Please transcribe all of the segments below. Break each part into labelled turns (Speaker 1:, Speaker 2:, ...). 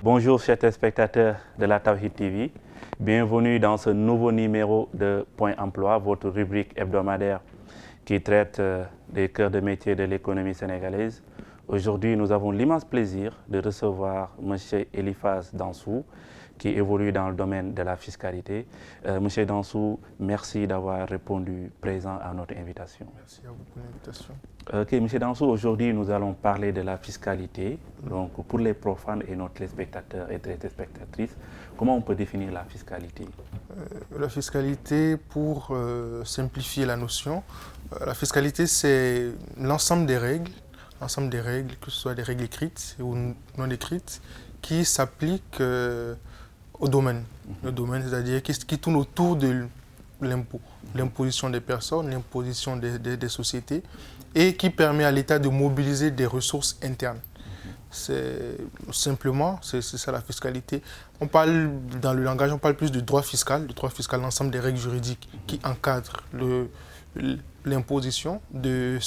Speaker 1: Bonjour chers téléspectateurs de la Tawhid TV, bienvenue dans ce nouveau numéro de Point Emploi, votre rubrique hebdomadaire qui traite des cœurs de métier de l'économie sénégalaise. Aujourd'hui, nous avons l'immense plaisir de recevoir M. Eliphaz Dansou, qui évolue dans le domaine de la fiscalité. Monsieur Dansou, merci d'avoir répondu présent à notre invitation.
Speaker 2: Merci à vous pour l'invitation.
Speaker 1: Ok, Monsieur Dansou, aujourd'hui nous allons parler de la fiscalité. Donc pour les profanes et nos téléspectateurs et téléspectatrices, comment on peut définir la fiscalité?
Speaker 2: La fiscalité, pour simplifier la notion, la fiscalité c'est l'ensemble des règles, que ce soit des règles écrites ou non écrites, qui s'appliquent au domaine. Le domaine, c'est-à-dire qui tourne autour de l'impôt, l'imposition des personnes, l'imposition des sociétés, et qui permet à l'État de mobiliser des ressources internes. C'est ça la fiscalité. On parle, dans le langage, on parle plus de droit fiscal, l'ensemble des règles juridiques qui encadrent l'imposition, des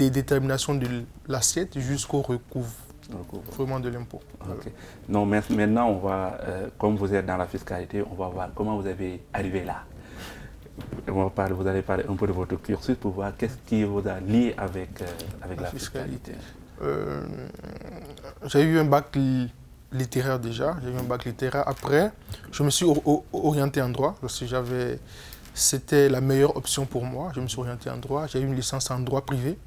Speaker 2: déterminations de l'assiette jusqu'au recouvrement de l'impôt.
Speaker 1: Okay. Non, maintenant, on va, comme vous êtes dans la fiscalité, on va voir comment vous avez arrivé là. Vous allez parler un peu de votre cursus pour voir qu'est-ce qui vous a lié avec la fiscalité.
Speaker 2: J'ai eu un bac littéraire déjà. Après, je me suis orienté en droit. C'était la meilleure option pour moi. Je me suis orienté en droit. J'ai eu une licence en droit privé.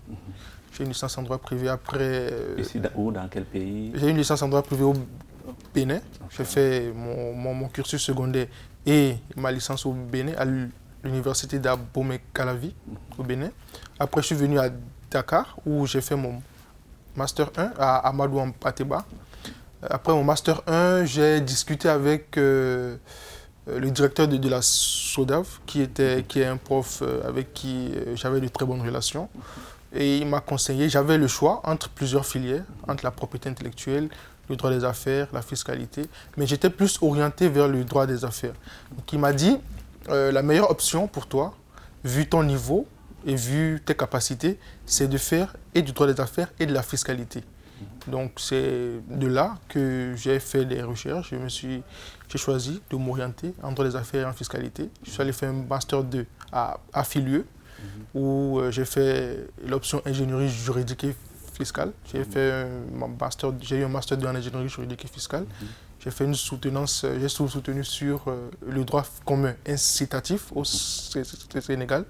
Speaker 2: Après.
Speaker 1: Ici, où, dans quel pays?
Speaker 2: J'ai eu une licence en droit privé au Bénin. Okay. J'ai fait mon cursus secondaire et ma licence au Bénin, à l'université d'Abomey-Calavi, au Bénin. Après, je suis venu à Dakar, où j'ai fait mon Master 1 à Amadou Ateba. Après mon Master 1, j'ai discuté avec le directeur de la SODAV, qui est un prof avec qui j'avais de très bonnes relations. Et il m'a conseillé, j'avais le choix entre plusieurs filières, entre la propriété intellectuelle, le droit des affaires, la fiscalité, mais j'étais plus orienté vers le droit des affaires. Donc il m'a dit, la meilleure option pour toi, vu ton niveau et vu tes capacités, c'est de faire et du droit des affaires et de la fiscalité. Donc c'est de là que j'ai fait des recherches, j'ai choisi de m'orienter en droit des affaires et en fiscalité. Je suis allé faire un Master 2 à Filieux, où j'ai fait l'option ingénierie juridique et fiscale. J'ai eu un Master 2 en ingénierie juridique et fiscale. J'ai fait une soutenance, j'ai soutenu sur le droit commun incitatif au Sénégal.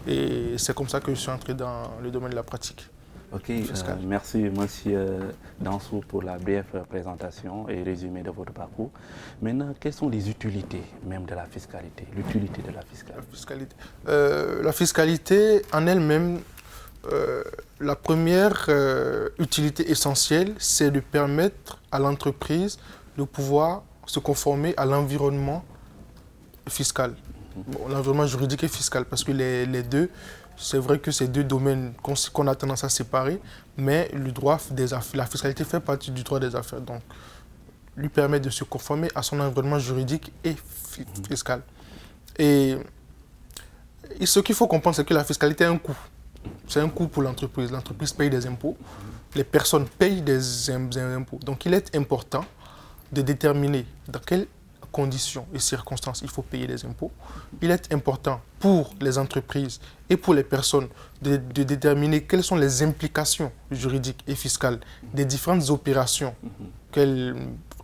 Speaker 2: Et c'est comme ça que je suis entré dans le domaine de la pratique.
Speaker 1: Ok, merci monsieur Dansou pour la brève présentation et résumé de votre parcours. Maintenant, quelles sont les utilités même de la fiscalité, l'utilité de la fiscalité?
Speaker 2: La fiscalité en elle-même, la première utilité essentielle, c'est de permettre à l'entreprise de pouvoir se conformer à l'environnement fiscal, l'environnement juridique et fiscal, parce que les deux, c'est vrai que c'est deux domaines qu'on a tendance à séparer, mais le droit des affaires, la fiscalité fait partie du droit des affaires, donc lui permet de se conformer à son environnement juridique et fiscal. Et ce qu'il faut comprendre, c'est que la fiscalité a un coût. C'est un coût pour l'entreprise. L'entreprise paye des impôts, les personnes payent des impôts. Donc il est important de déterminer dans quelles conditions et circonstances il faut payer des impôts. Il est important pour les entreprises et pour les personnes de déterminer quelles sont les implications juridiques et fiscales des différentes opérations qu'elles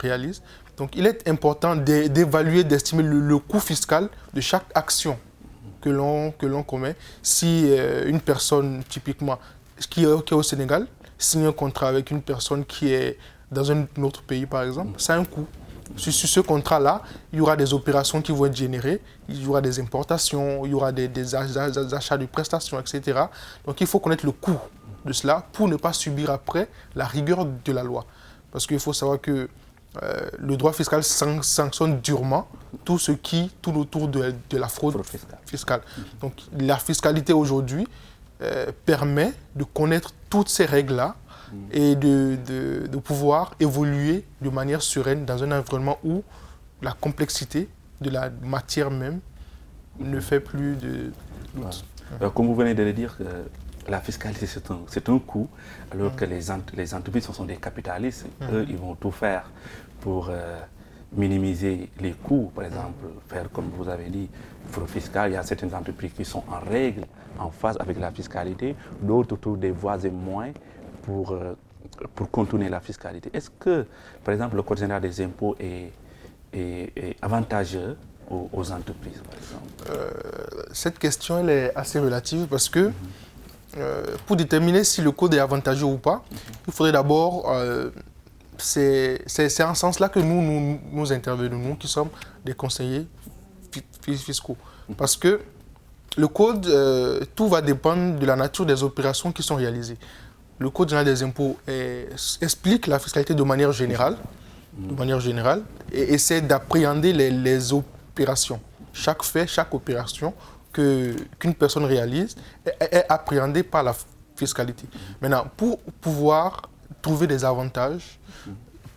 Speaker 2: réalisent. Donc il est important d'évaluer, d'estimer le coût fiscal de chaque action que l'on commet. Si une personne, typiquement, qui est au Sénégal, signe un contrat avec une personne qui est dans un autre pays, par exemple, ça a un coût. Sur ce contrat-là, il y aura des opérations qui vont être générées, il y aura des importations, il y aura des achats de prestations, etc. Donc il faut connaître le coût de cela pour ne pas subir après la rigueur de la loi. Parce qu'il faut savoir que le droit fiscal sanctionne durement tout ce qui tourne autour de la fraude fiscale. Donc la fiscalité aujourd'hui permet de connaître toutes ces règles-là et de pouvoir évoluer de manière sereine dans un environnement où la complexité de la matière même ne fait plus de doute.
Speaker 1: Comme vous venez de le dire, la fiscalité, c'est un coût, alors que les entreprises, ce sont des capitalistes. Eux, ils vont tout faire pour minimiser les coûts, par exemple, faire, comme vous avez dit, fraude fiscale. Il y a certaines entreprises qui sont en règle, en phase avec la fiscalité, d'autres trouvent des voies et moyens pour contourner la fiscalité. Est-ce que, par exemple, le Code général des impôts est avantageux aux entreprises, par exemple?
Speaker 2: Cette question elle est assez relative parce que pour déterminer si le code est avantageux ou pas, il faudrait d'abord, c'est en ce sens-là que nous intervenons, nous qui sommes des conseillers fiscaux. Parce que le code, tout va dépendre de la nature des opérations qui sont réalisées. Le Code général des impôts explique la fiscalité de manière générale, et essaie d'appréhender les opérations. Chaque fait, chaque opération qu'une personne réalise est appréhendée par la fiscalité. Maintenant, pour pouvoir trouver des avantages,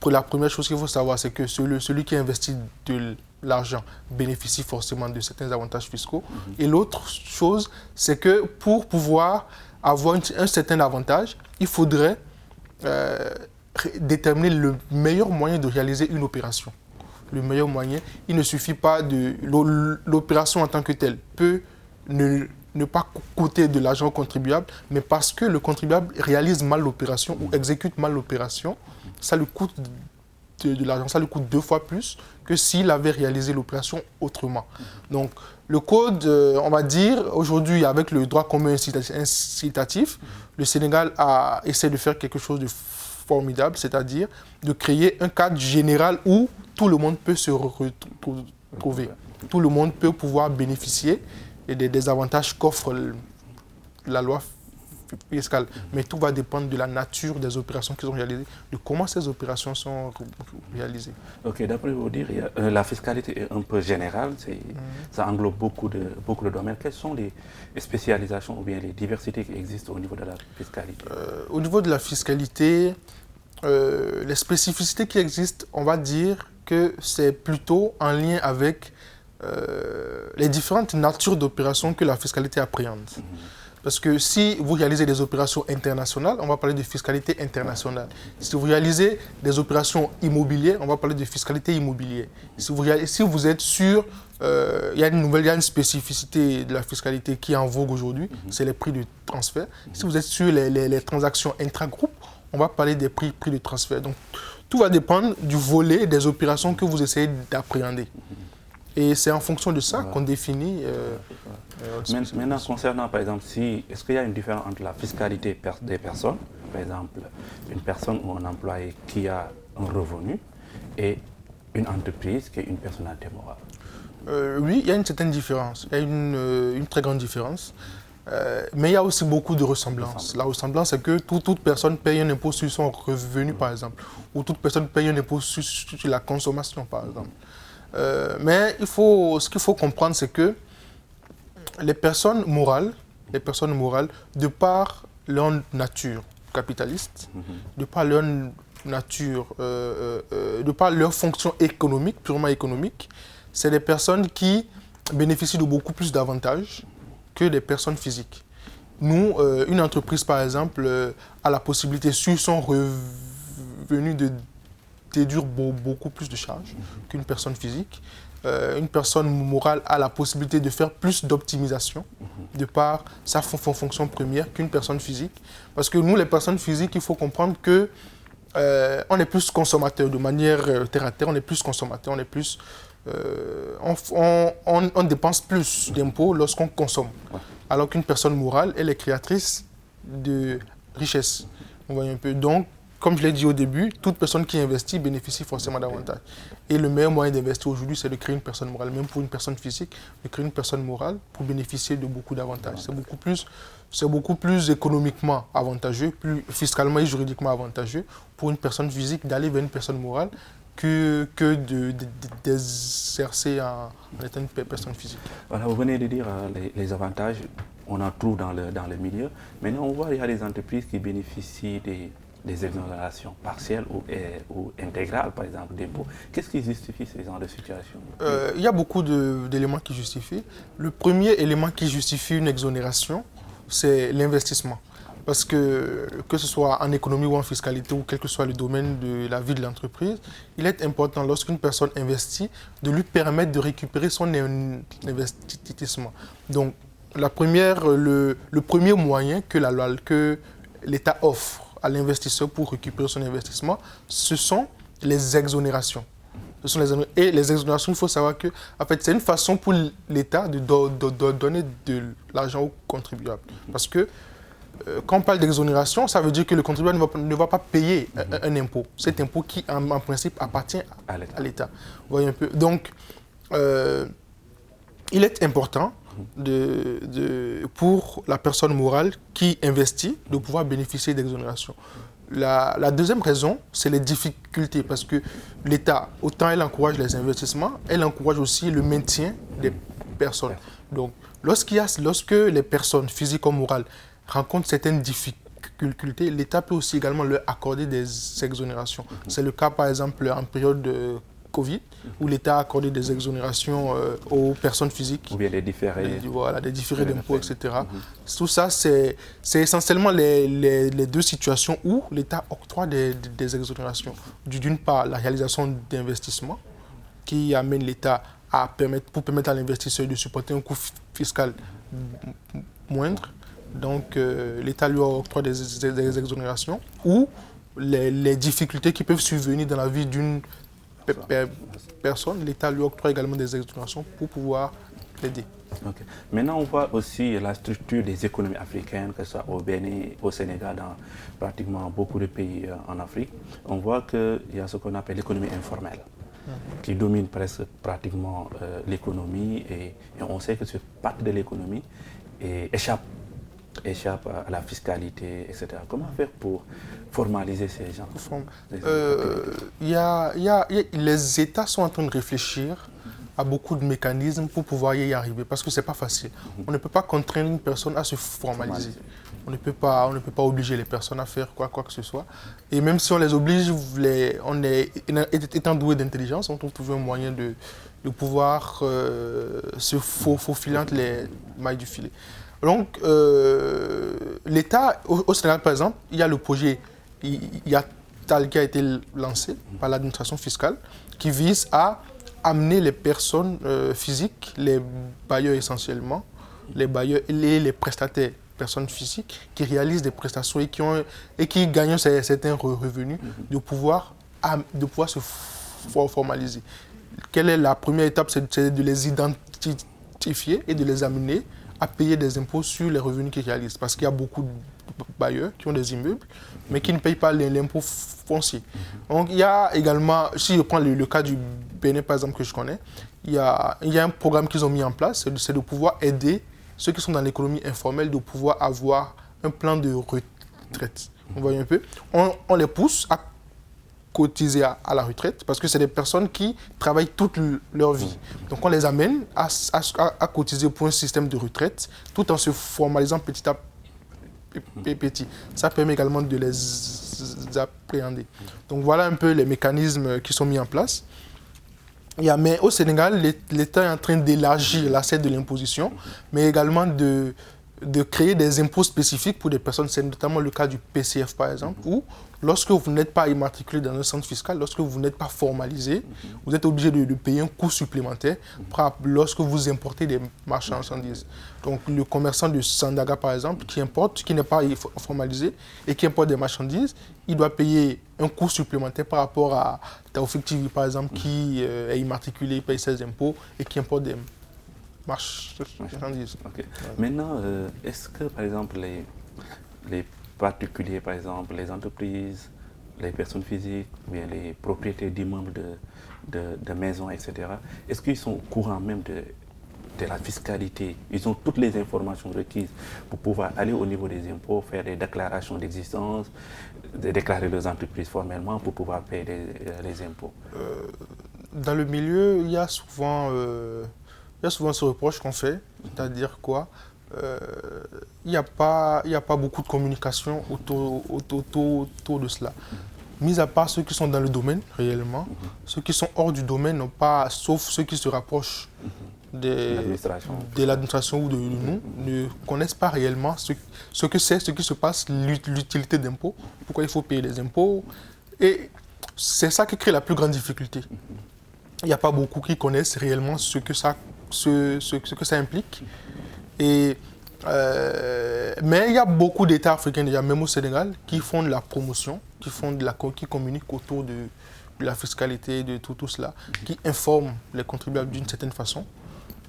Speaker 2: la première chose qu'il faut savoir, c'est que celui qui investit de l'argent bénéficie forcément de certains avantages fiscaux. Et l'autre chose, c'est que pour pouvoir avoir un certain avantage, il faudrait déterminer le meilleur moyen de réaliser une opération. Le meilleur moyen, il ne suffit pas de... L'opération en tant que telle peut ne pas coûter de l'argent au contribuable, mais parce que le contribuable réalise mal l'opération ou exécute mal l'opération, ça lui coûte de l'argent, ça lui coûte 2 fois plus que s'il avait réalisé l'opération autrement. Donc, le code, on va dire, aujourd'hui, avec le droit commun incitatif, le Sénégal a essayé de faire quelque chose de formidable, c'est-à-dire de créer un cadre général où tout le monde peut se retrouver. Tout le monde peut pouvoir bénéficier des avantages qu'offre la loi fiscale. Mais tout va dépendre de la nature des opérations qui sont réalisées, de comment ces opérations sont réalisées.
Speaker 1: Ok, d'après vous dire, la fiscalité est un peu générale, ça englobe beaucoup de domaines. Quelles sont les spécialisations ou bien les diversités qui existent au niveau de la fiscalité?
Speaker 2: Au niveau de la fiscalité, les spécificités qui existent, on va dire que c'est plutôt en lien avec les différentes natures d'opérations que la fiscalité appréhende. Parce que si vous réalisez des opérations internationales, on va parler de fiscalité internationale. Si vous réalisez des opérations immobilières, on va parler de fiscalité immobilière. Si vous êtes sur... il y a une spécificité de la fiscalité qui est en vogue aujourd'hui, c'est les prix de transfert. Si vous êtes sur les transactions intra-groupes, on va parler des prix de transfert. Donc, tout va dépendre du volet des opérations que vous essayez d'appréhender. Et c'est en fonction de ça qu'on définit...
Speaker 1: Maintenant, concernant, par exemple, est-ce qu'il y a une différence entre la fiscalité des personnes, par exemple, une personne ou un employé qui a un revenu, et une entreprise qui est une personnalité morale?
Speaker 2: Oui, il y a une certaine différence, il y a une très grande différence. Mais il y a aussi beaucoup de ressemblances. La ressemblance, c'est que toute personne paye un impôt sur son revenu, par exemple, ou toute personne paye un impôt sur la consommation, par exemple. Mais ce qu'il faut comprendre, c'est que les personnes morales, de par leur nature capitaliste, de par leur nature, de par leur fonction économique, purement économique, c'est des personnes qui bénéficient de beaucoup plus d'avantages que des personnes physiques. Nous, une entreprise, par exemple, a la possibilité, sur son revenu, de déduire beaucoup plus de charges qu'une personne physique. Une personne morale a la possibilité de faire plus d'optimisation de par sa fonction première qu'une personne physique. Parce que nous, les personnes physiques, il faut comprendre que on est plus consommateurs de manière terre à terre, on est plus consommateurs, on dépense plus d'impôts lorsqu'on consomme. Alors qu'une personne morale, elle est créatrice de richesse. On voit un peu. Donc, comme je l'ai dit au début, toute personne qui investit bénéficie forcément d'avantages. Et le meilleur moyen d'investir aujourd'hui, c'est de créer une personne morale. Même pour une personne physique, de créer une personne morale pour bénéficier de beaucoup d'avantages. C'est beaucoup plus économiquement avantageux, plus fiscalement et juridiquement avantageux pour une personne physique d'aller vers une personne morale que d'exercer en étant une personne physique.
Speaker 1: Voilà, vous venez de dire les avantages, on en trouve dans le milieu. Maintenant, on voit qu'il y a des entreprises qui bénéficient des exonérations partielles ou intégrales, par exemple, d'impôts. Qu'est-ce qui justifie ce genre de situation?
Speaker 2: Il y a beaucoup d'éléments qui justifient. Le premier élément qui justifie une exonération, c'est l'investissement. Parce que ce soit en économie ou en fiscalité, ou quel que soit le domaine de la vie de l'entreprise, il est important, lorsqu'une personne investit, de lui permettre de récupérer son investissement. Donc, le premier moyen que l'État offre à l'investisseur pour récupérer son investissement, ce sont les exonérations. Et les exonérations, il faut savoir que en fait, c'est une façon pour l'État de donner de l'argent aux contribuables. Parce que quand on parle d'exonération, ça veut dire que le contribuable ne va pas payer un impôt. Cet impôt qui, en principe, appartient à l'État. Vous voyez un peu. Donc, il est important pour la personne morale qui investit de pouvoir bénéficier d'exonération. La deuxième raison, c'est les difficultés, parce que l'État, autant elle encourage les investissements, elle encourage aussi le maintien des personnes. Donc, lorsque les personnes physiques ou morales rencontrent certaines difficultés, l'État peut aussi également leur accorder des exonérations. C'est le cas, par exemple, en période de Covid, où l'État a accordé des exonérations aux personnes physiques.
Speaker 1: Ou bien des différés.
Speaker 2: Des différés d'impôts, etc. Tout ça, c'est essentiellement les deux situations où l'État octroie des exonérations. D'une part, la réalisation d'investissements qui amène l'État pour permettre à l'investisseur de supporter un coût fiscal moindre. Donc, l'État lui octroie des exonérations ou les difficultés qui peuvent survenir dans la vie d'une personne, l'État lui octroie également des exonérations pour pouvoir l'aider.
Speaker 1: Okay. Maintenant, on voit aussi la structure des économies africaines, que ce soit au Bénin, au Sénégal, dans pratiquement beaucoup de pays en Afrique. On voit qu'il y a ce qu'on appelle l'économie informelle, qui domine presque pratiquement l'économie, et on sait que cette partie de l'économie échappe à la fiscalité, etc. Comment faire pour formaliser ces gens?
Speaker 2: Les États sont en train de réfléchir à beaucoup de mécanismes pour pouvoir y arriver, parce que ce n'est pas facile. On ne peut pas contraindre une personne à se formaliser. On ne peut pas obliger les personnes à faire quoi que ce soit. Et même si on les oblige, étant doué d'intelligence, on trouve toujours un moyen de pouvoir se faufiler entre les mailles du filet. Donc, l'État, au Sénégal par exemple, il y a le projet IATAL qui a été lancé par l'administration fiscale, qui vise à amener les personnes physiques, les bailleurs essentiellement, les bailleurs et les prestataires, personnes physiques, qui réalisent des prestations et qui gagnent certains revenus, de pouvoir se formaliser. Quelle est la première étape? C'est de les identifier et de les amener à payer des impôts sur les revenus qu'ils réalisent. Parce qu'il y a beaucoup de bailleurs qui ont des immeubles, mais qui ne payent pas l'impôt foncier. Donc il y a également, si je prends le cas du Bénin par exemple que je connais, il y a un programme qu'ils ont mis en place, c'est de pouvoir aider ceux qui sont dans l'économie informelle de pouvoir avoir un plan de retraite. Vous voyez un peu? On les pousse à cotiser à la retraite, parce que c'est des personnes qui travaillent toute leur vie. Donc on les amène à cotiser pour un système de retraite, tout en se formalisant petit à petit. Ça permet également de les appréhender. Donc voilà un peu les mécanismes qui sont mis en place. Mais au Sénégal, l'État est en train d'élargir l'assiette de l'imposition, mais également de créer des impôts spécifiques pour des personnes. C'est notamment le cas du PCF par exemple, où lorsque vous n'êtes pas immatriculé dans un centre fiscal, lorsque vous n'êtes pas formalisé, vous êtes obligé de payer un coût supplémentaire lorsque vous importez des marchandises. Donc le commerçant de Sandaga par exemple, qui n'est pas formalisé et qui importe des marchandises, il doit payer un coût supplémentaire par rapport à Taoufik TV par exemple, qui est immatriculé, paye ses impôts et qui importe des marchandises.
Speaker 1: Okay. Maintenant, est-ce que par exemple les particuliers, par exemple, les entreprises, les personnes physiques, ou bien les propriétaires d'immeubles de maisons, etc., est-ce qu'ils sont au courant même de la fiscalité? Ils ont toutes les informations requises pour pouvoir aller au niveau des impôts, faire des déclarations d'existence, déclarer leurs entreprises formellement pour pouvoir payer les impôts?
Speaker 2: Dans le milieu, il y a souvent ce reproche qu'on fait, c'est-à-dire quoi? Il n'y a pas beaucoup de communication autour de cela. Mis à part ceux qui sont dans le domaine réellement, ceux qui sont hors du domaine n'ont pas, sauf ceux qui se rapprochent de l'administration ou de nous ne connaissent pas réellement ce que c'est, ce qui se passe, l'utilité d'impôts, pourquoi il faut payer les impôts. Et c'est ça qui crée la plus grande difficulté. Il n'y a pas beaucoup qui connaissent réellement ce que ça implique. Mais il y a beaucoup d'États africains, déjà, même au Sénégal, qui font de la promotion, qui communiquent autour de la fiscalité, de tout cela, qui informent les contribuables d'une certaine façon.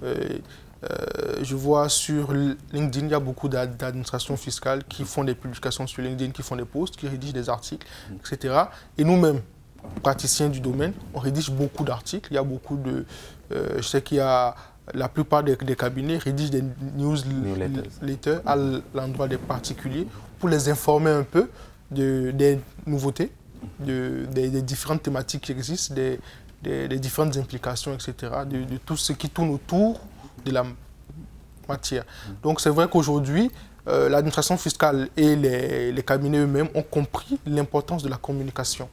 Speaker 2: Je vois sur LinkedIn, il y a beaucoup d'administrations fiscales qui font des publications sur LinkedIn, qui font des posts, qui rédigent des articles, etc. Et nous-mêmes, praticiens du domaine, on rédige beaucoup d'articles. Il y a beaucoup de... je sais qu'il y a... La plupart des cabinets rédigent des newsletters à l'endroit des particuliers pour les informer un peu des nouveautés, des différentes thématiques qui existent, des différentes implications, etc., de tout ce qui tourne autour de la matière. Donc c'est vrai qu'aujourd'hui, l'administration fiscale et les cabinets eux-mêmes ont compris l'importance de la communication,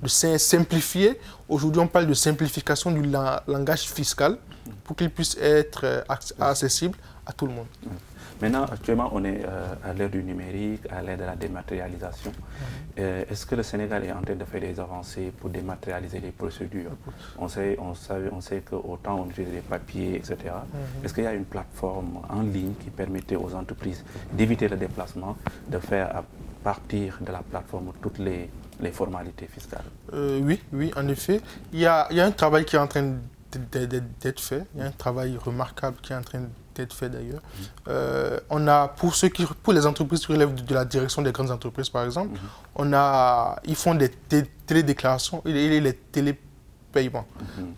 Speaker 2: de simplifier. Aujourd'hui, on parle de simplification du langage fiscal pour qu'il puisse être accessible à tout le monde.
Speaker 1: Maintenant, actuellement, on est à l'ère du numérique, à l'ère de la dématérialisation. Est-ce que le Sénégal est en train de faire des avancées pour dématérialiser les procédures? On sait qu'autant on utilise les papiers, etc. Est-ce qu'il y a une plateforme en ligne qui permettait aux entreprises d'éviter le déplacement, de faire à partir de la plateforme toutes les formalités fiscales?
Speaker 2: Oui, en effet. Il y a un travail qui est en train d'être fait. Il y a un travail remarquable qui est en train d'être fait d'ailleurs. On a, pour les entreprises qui relèvent de la direction des grandes entreprises par exemple, ils font des télédéclarations et les télépaiements.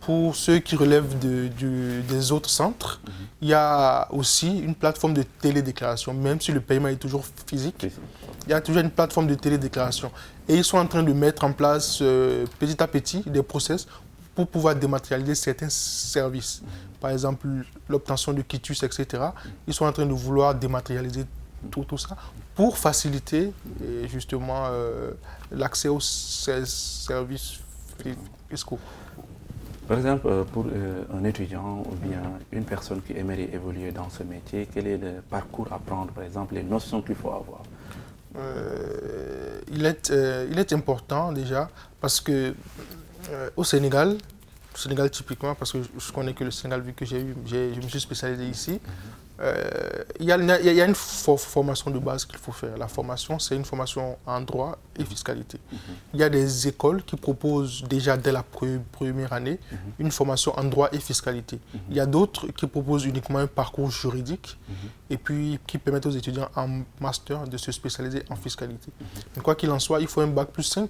Speaker 2: Pour ceux qui relèvent des autres centres, il y a aussi une plateforme de télédéclaration, même si le paiement est toujours physique. Il y a toujours une plateforme de télédéclaration. Et ils sont en train de mettre en place petit à petit des process pour pouvoir dématérialiser certains services. Par exemple, l'obtention de quitus, etc. Ils sont en train de vouloir dématérialiser tout ça pour faciliter justement l'accès aux services fiscaux.
Speaker 1: Par exemple, pour un étudiant ou bien une personne qui aimerait évoluer dans ce métier, quel est le parcours à prendre, par exemple, les notions qu'il faut avoir?
Speaker 2: Il est important déjà parce que au Sénégal typiquement, parce que je connais que le Sénégal, vu que je me suis spécialisé ici, il y a une formation de base qu'il faut faire. La formation, c'est une formation en droit et fiscalité. Il y a des écoles qui proposent déjà dès la première année une formation en droit et fiscalité. Il y a d'autres qui proposent uniquement un parcours juridique et puis qui permettent aux étudiants en master de se spécialiser en fiscalité. Mais quoi qu'il en soit, il faut un bac plus 5.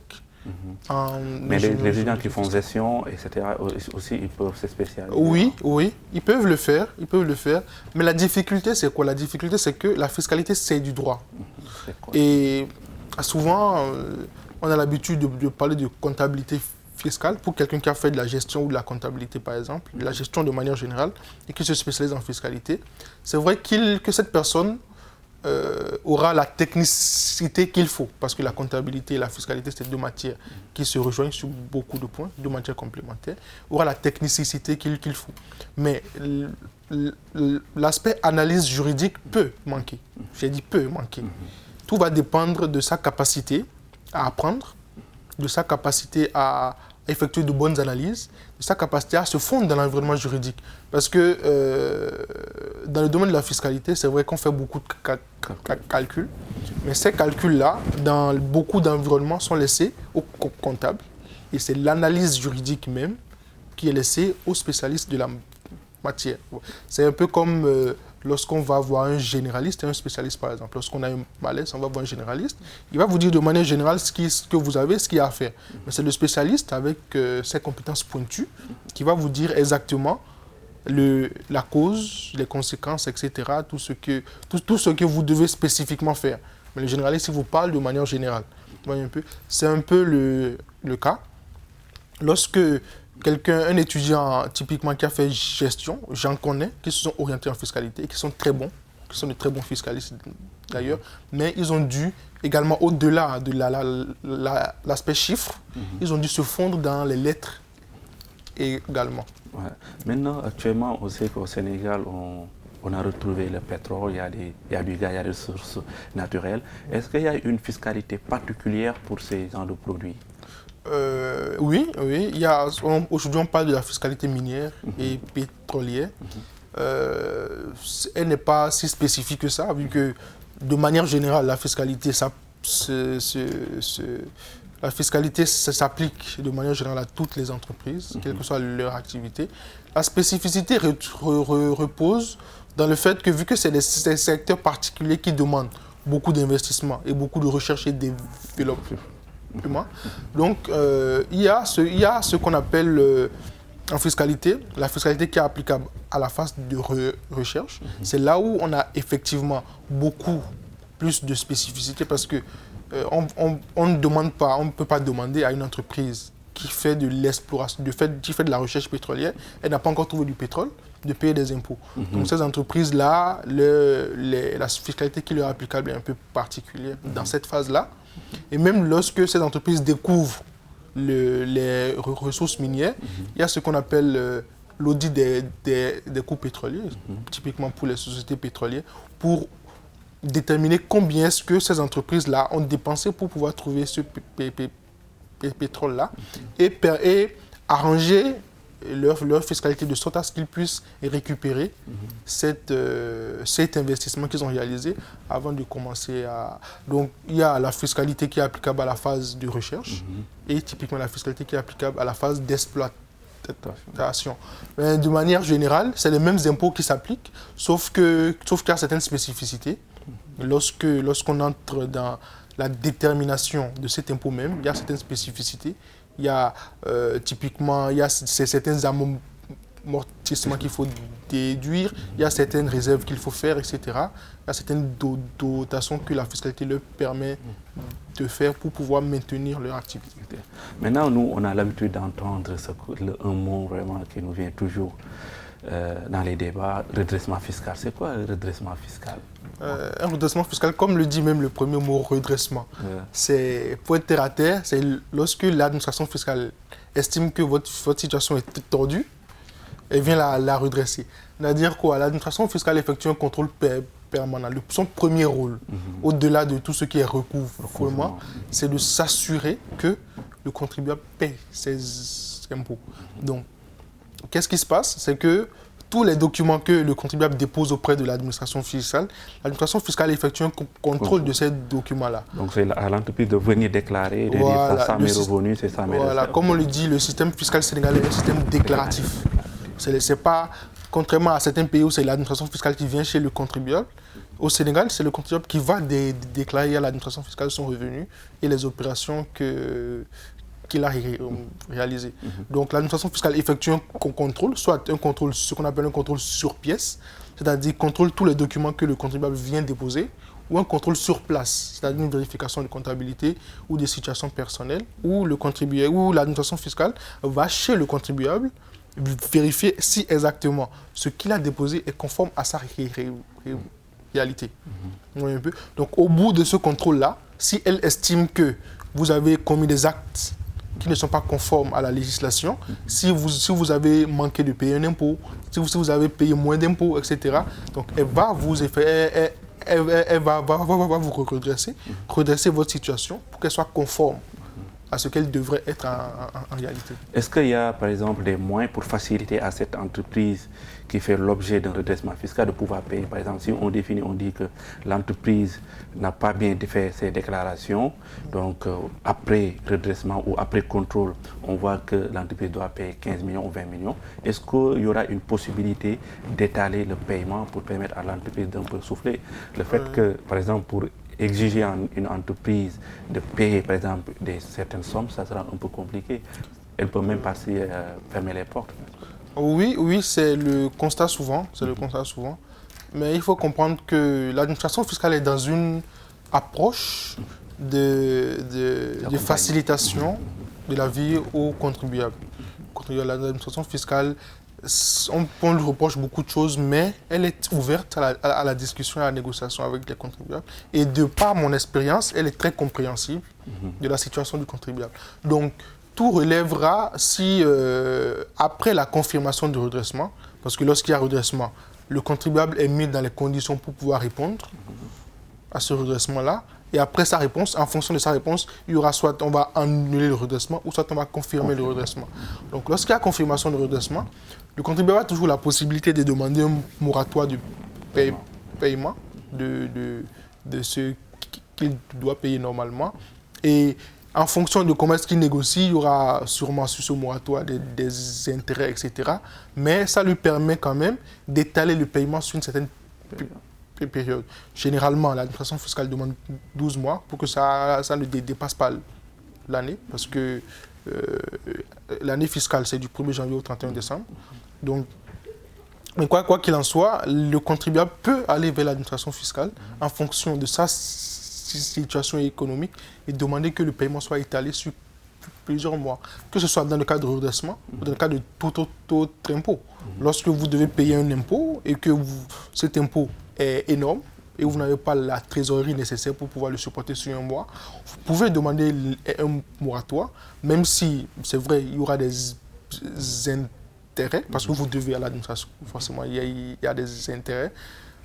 Speaker 1: Mais les étudiants qui font gestion, etc., aussi, ils peuvent se spécialiser.
Speaker 2: Oui, ils peuvent le faire. Mais la difficulté, c'est quoi? La difficulté, c'est que la fiscalité, c'est du droit. Et souvent, on a l'habitude de parler de comptabilité fiscale pour quelqu'un qui a fait de la gestion ou de la comptabilité, par exemple, de la gestion de manière générale, et qui se spécialise en fiscalité. C'est vrai que cette personne aura la technicité qu'il faut, parce que la comptabilité et la fiscalité, c'est deux matières qui se rejoignent sur beaucoup de points, deux matières complémentaires, aura la technicité qu'il faut. Mais l'aspect analyse juridique peut manquer. J'ai dit peut manquer. Tout va dépendre de sa capacité à apprendre, de sa capacité à effectuer de bonnes analyses, de sa capacité à se fondre dans l'environnement juridique. Parce que dans le domaine de la fiscalité, c'est vrai qu'on fait beaucoup de calculs, mais ces calculs-là, dans beaucoup d'environnements, sont laissés aux comptables. Et c'est l'analyse juridique même qui est laissée aux spécialistes de la matière. C'est un peu comme lorsqu'on va voir un généraliste et un spécialiste, par exemple. Lorsqu'on a un malaise, on va voir un généraliste. Il va vous dire de manière générale ce que vous avez, ce qu'il y a à faire. Mais c'est le spécialiste avec ses compétences pointues qui va vous dire exactement la cause, les conséquences, etc. Tout ce que vous devez spécifiquement faire. Mais le généraliste, il vous parle de manière générale. C'est un peu le cas. Lorsque un étudiant typiquement qui a fait gestion, j'en connais, qui se sont orientés en fiscalité et qui sont très bons, qui sont de très bons fiscalistes d'ailleurs, mais ils ont dû également, au-delà de l'aspect chiffre, ils ont dû se fondre dans les lettres également.
Speaker 1: Ouais. Maintenant, actuellement, on sait qu'au Sénégal, on a retrouvé le pétrole, il y a du gaz, il y a des ressources naturelles. Est-ce qu'il y a une fiscalité particulière pour ces genres de produits?
Speaker 2: Oui, oui. Aujourd'hui, on parle de la fiscalité minière et pétrolière. Elle n'est pas si spécifique que ça, vu que de manière générale, la fiscalité, la fiscalité s'applique de manière générale à toutes les entreprises, quelle que soit leur activité. La spécificité repose dans le fait que, vu que c'est des secteurs particuliers qui demandent beaucoup d'investissement et beaucoup de recherche et développement, donc il y a ce qu'on appelle en fiscalité, la fiscalité qui est applicable à la phase de recherche. C'est là où on a effectivement beaucoup plus de spécificité parce que on ne demande pas, on ne peut pas demander à une entreprise qui fait de l'exploration, qui fait de la recherche pétrolière, elle n'a pas encore trouvé du pétrole, de payer des impôts. Donc ces entreprises-là, la fiscalité qui leur est applicable est un peu particulière dans cette phase-là. Et même lorsque ces entreprises découvrent les ressources minières, il y a ce qu'on appelle l'audit des coûts pétroliers, typiquement pour les sociétés pétrolières, pour déterminer combien est-ce que ces entreprises-là ont dépensé pour pouvoir trouver ce pétrole-là et arranger leur fiscalité de sorte à ce qu'ils puissent récupérer cet investissement qu'ils ont réalisé avant de commencer à... Donc, il y a la fiscalité qui est applicable à la phase de recherche et typiquement la fiscalité qui est applicable à la phase d'exploitation. Mais de manière générale, c'est les mêmes impôts qui s'appliquent, sauf qu'il y a certaines spécificités. Lorsqu'on entre dans la détermination de cet impôt même, il y a certaines spécificités. Il y a typiquement certains amortissements qu'il faut déduire, il y a certaines réserves qu'il faut faire, etc. Il y a certaines dotations que la fiscalité leur permet de faire pour pouvoir maintenir leur activité.
Speaker 1: Maintenant, nous, on a l'habitude d'entendre un mot vraiment qui nous vient toujours dans les débats, redressement fiscal. C'est quoi le redressement fiscal?
Speaker 2: Un redressement fiscal, comme le dit même le premier mot, redressement, c'est pour être terre à terre, c'est lorsque l'administration fiscale estime que votre situation est tordue, elle vient la redresser. C'est-à-dire quoi? L'administration fiscale effectue un contrôle permanent. Son premier rôle, au-delà de tout ce qui est recouvrement, c'est de s'assurer que le contribuable paie ses impôts. Donc, qu'est-ce qui se passe? C'est que tous les documents que le contribuable dépose auprès de l'administration fiscale effectue un contrôle de ces documents-là.
Speaker 1: Donc c'est à l'entreprise de venir déclarer, de dire ça mes revenus, c'est ça mes recettes.
Speaker 2: Comme on le dit, le système fiscal sénégalais est un système déclaratif. C'est pas, contrairement à certains pays où c'est l'administration fiscale qui vient chez le contribuable, au Sénégal, c'est le contribuable qui va déclarer à l'administration fiscale son revenu et les opérations qu'il a réalisé. Donc l'administration fiscale effectue un contrôle, soit un contrôle, ce qu'on appelle un contrôle sur pièce, c'est-à-dire contrôle tous les documents que le contribuable vient déposer, ou un contrôle sur place, c'est-à-dire une vérification de comptabilité ou de situation personnelle, où l'administration fiscale va chez le contribuable vérifier si exactement ce qu'il a déposé est conforme à sa réalité. Donc au bout de ce contrôle-là, si elle estime que vous avez commis des actes qui ne sont pas conformes à la législation, si vous avez manqué de payer un impôt, si vous avez payé moins d'impôts, etc., donc elle va vous redresser votre situation pour qu'elle soit conforme à ce qu'elle devrait être en réalité.
Speaker 1: Est-ce qu'il y a, par exemple, des moyens pour faciliter à cette entreprise qui fait l'objet d'un redressement fiscal de pouvoir payer? Par exemple, si on dit que l'entreprise n'a pas bien fait ses déclarations, donc après redressement ou après contrôle, on voit que l'entreprise doit payer 15 millions ou 20 millions. Est-ce qu'il y aura une possibilité d'étaler le paiement pour permettre à l'entreprise d'un peu souffler? Le fait que, par exemple, pour exiger à une entreprise de payer, par exemple, certaines sommes, ça sera un peu compliqué. Elle peut même passer fermer les portes.
Speaker 2: Oui, c'est le constat souvent. Mais il faut comprendre que l'administration fiscale est dans une approche de facilitation de la vie aux contribuables. L'administration fiscale, on lui reproche beaucoup de choses, mais elle est ouverte à la discussion et à la négociation avec les contribuables. Et de par mon expérience, elle est très compréhensible de la situation du contribuable. Donc, tout relèvera si, après la confirmation du redressement, parce que lorsqu'il y a redressement, le contribuable est mis dans les conditions pour pouvoir répondre à ce redressement-là. Et après sa réponse, en fonction de sa réponse, il y aura soit on va annuler le redressement ou soit on va confirmer le redressement. Donc lorsqu'il y a confirmation de redressement, le contribuable a toujours la possibilité de demander un moratoire du paiement de ce qu'il doit payer normalement. Et en fonction de comment est-ce qu'il négocie, il y aura sûrement sur ce moratoire des intérêts, etc. Mais ça lui permet quand même d'étaler le paiement sur une certaine période. Généralement, l'administration fiscale demande 12 mois pour que ça ne dépasse pas l'année, parce que l'année fiscale, c'est du 1er janvier au 31 décembre. Donc, mais quoi qu'il en soit, le contribuable peut aller vers l'administration fiscale en fonction de sa situation économique et demander que le paiement soit étalé sur plusieurs mois, que ce soit dans le cas de redressement ou dans le cas de tout autre impôt. Lorsque vous devez payer un impôt et que cet impôt est énorme et vous n'avez pas la trésorerie nécessaire pour pouvoir le supporter sur un mois, vous pouvez demander un moratoire, même si, c'est vrai, il y aura des intérêts, parce que vous devez à l'administration, forcément, il y a des intérêts,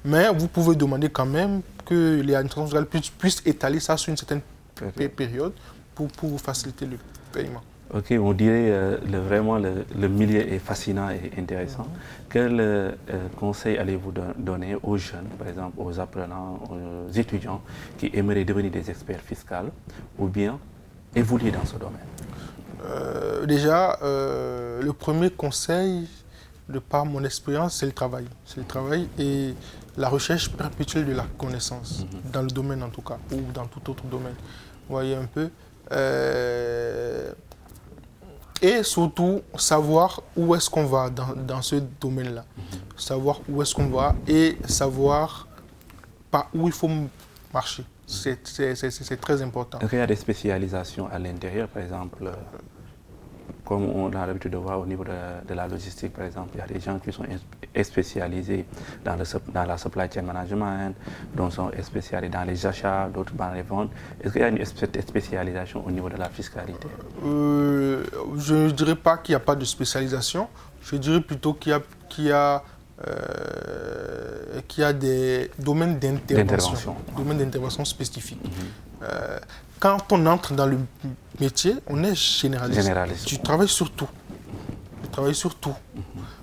Speaker 2: mais vous pouvez demander quand même que les administrations fiscales puissent étaler ça sur une certaine période pour faciliter le paiement.
Speaker 1: Ok, on dirait vraiment le milieu est fascinant et intéressant. Quel conseil allez-vous donner aux jeunes, par exemple aux apprenants, aux étudiants qui aimeraient devenir des experts fiscaux ou bien évoluer dans ce domaine?
Speaker 2: Déjà, le premier conseil, de par mon expérience, c'est le travail. C'est le travail et la recherche perpétuelle de la connaissance, dans le domaine en tout cas, ou dans tout autre domaine. Vous voyez un peu. Et surtout, savoir où est-ce qu'on va dans ce domaine-là. Savoir où est-ce qu'on va et savoir par où il faut marcher. C'est très important.
Speaker 1: Est-ce qu'il y a des spécialisations à l'intérieur, par exemple, comme on a l'habitude de voir au niveau de la logistique, par exemple, il y a des gens qui sont spécialisés dans la supply chain management, d'autres sont spécialisés dans les achats, d'autres dans les ventes. Est-ce qu'il y a une spécialisation au niveau de la fiscalité?
Speaker 2: Je ne dirais pas qu'il n'y a pas de spécialisation. Je dirais plutôt qu'il y a des domaines d'intervention spécifiques. Quand on entre dans le métier, on est généraliste. Tu travailles sur tout.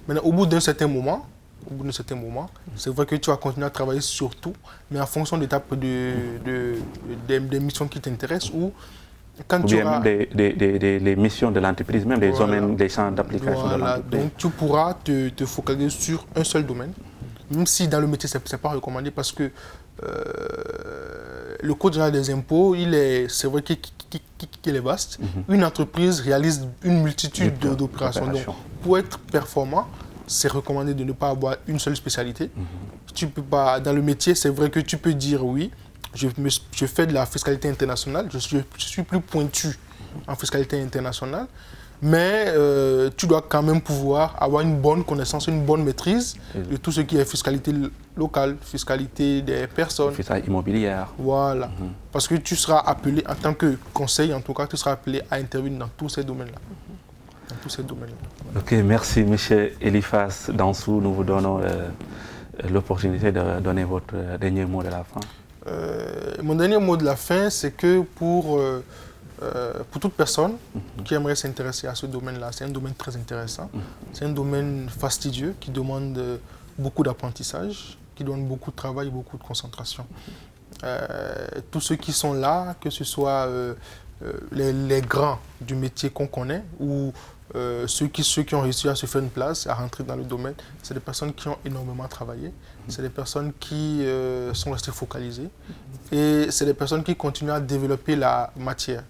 Speaker 2: Maintenant, au bout d'un certain moment, c'est vrai que tu vas continuer à travailler sur tout, mais en fonction des missions qui t'intéressent ou quand tu auras...
Speaker 1: les missions de l'entreprise, même des domaines, des champs d'application de l'entreprise.
Speaker 2: Donc tu pourras te focaliser sur un seul domaine, même si dans le métier, ce n'est pas recommandé parce que le code général des impôts, c'est vrai qu'il est vaste. Une entreprise réalise une multitude d'opérations. Donc, pour être performant, c'est recommandé de ne pas avoir une seule spécialité. Tu peux pas, dans le métier, c'est vrai que tu peux dire oui, je fais de la fiscalité internationale, je suis plus pointu en fiscalité internationale, mais tu dois quand même pouvoir avoir une bonne connaissance, une bonne maîtrise de tout ce qui est fiscalité locale, fiscalité des personnes.
Speaker 1: Fiscalité immobilière.
Speaker 2: Voilà. Parce que tu seras appelé, en tant que conseil, en tout cas, tu seras appelé à intervenir dans tous ces domaines-là.
Speaker 1: Ok, merci M. Eliphas Dansou. Nous vous donnons l'opportunité de donner votre dernier mot de la fin.
Speaker 2: Mon dernier mot de la fin, c'est que pour toute personne qui aimerait s'intéresser à ce domaine-là, c'est un domaine très intéressant. C'est un domaine fastidieux qui demande beaucoup d'apprentissage, qui demande beaucoup de travail, beaucoup de concentration. Tous ceux qui sont là, que ce soit les grands du métier qu'on connaît ou ceux qui ont réussi à se faire une place, à rentrer dans le domaine, c'est des personnes qui ont énormément travaillé, c'est des personnes qui sont restées focalisées et c'est des personnes qui continuent à développer la matière.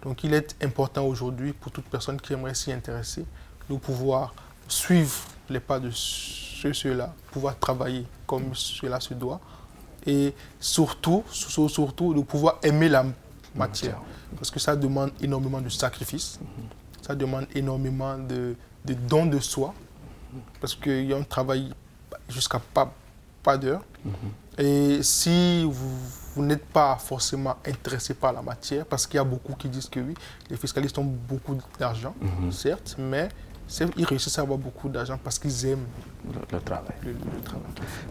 Speaker 2: Donc il est important aujourd'hui pour toute personne qui aimerait s'y intéresser de pouvoir suivre les pas de ceux-là, pouvoir travailler comme cela se doit et surtout de pouvoir aimer la matière parce que ça demande énormément de sacrifices. Ça demande énormément de dons de soi, parce qu'il y a un travail jusqu'à pas pas d'heure. Et si vous n'êtes pas forcément intéressé par la matière, parce qu'il y a beaucoup qui disent que oui, les fiscalistes ont beaucoup d'argent, certes, mais ils réussissent à avoir beaucoup d'argent parce qu'ils aiment
Speaker 1: le travail.
Speaker 2: Le travail.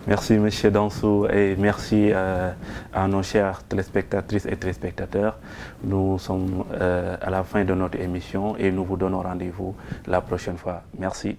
Speaker 1: Merci M. Dansou et merci à nos chères téléspectatrices et téléspectateurs. Nous sommes à la fin de notre émission et nous vous donnons rendez-vous la prochaine fois. Merci.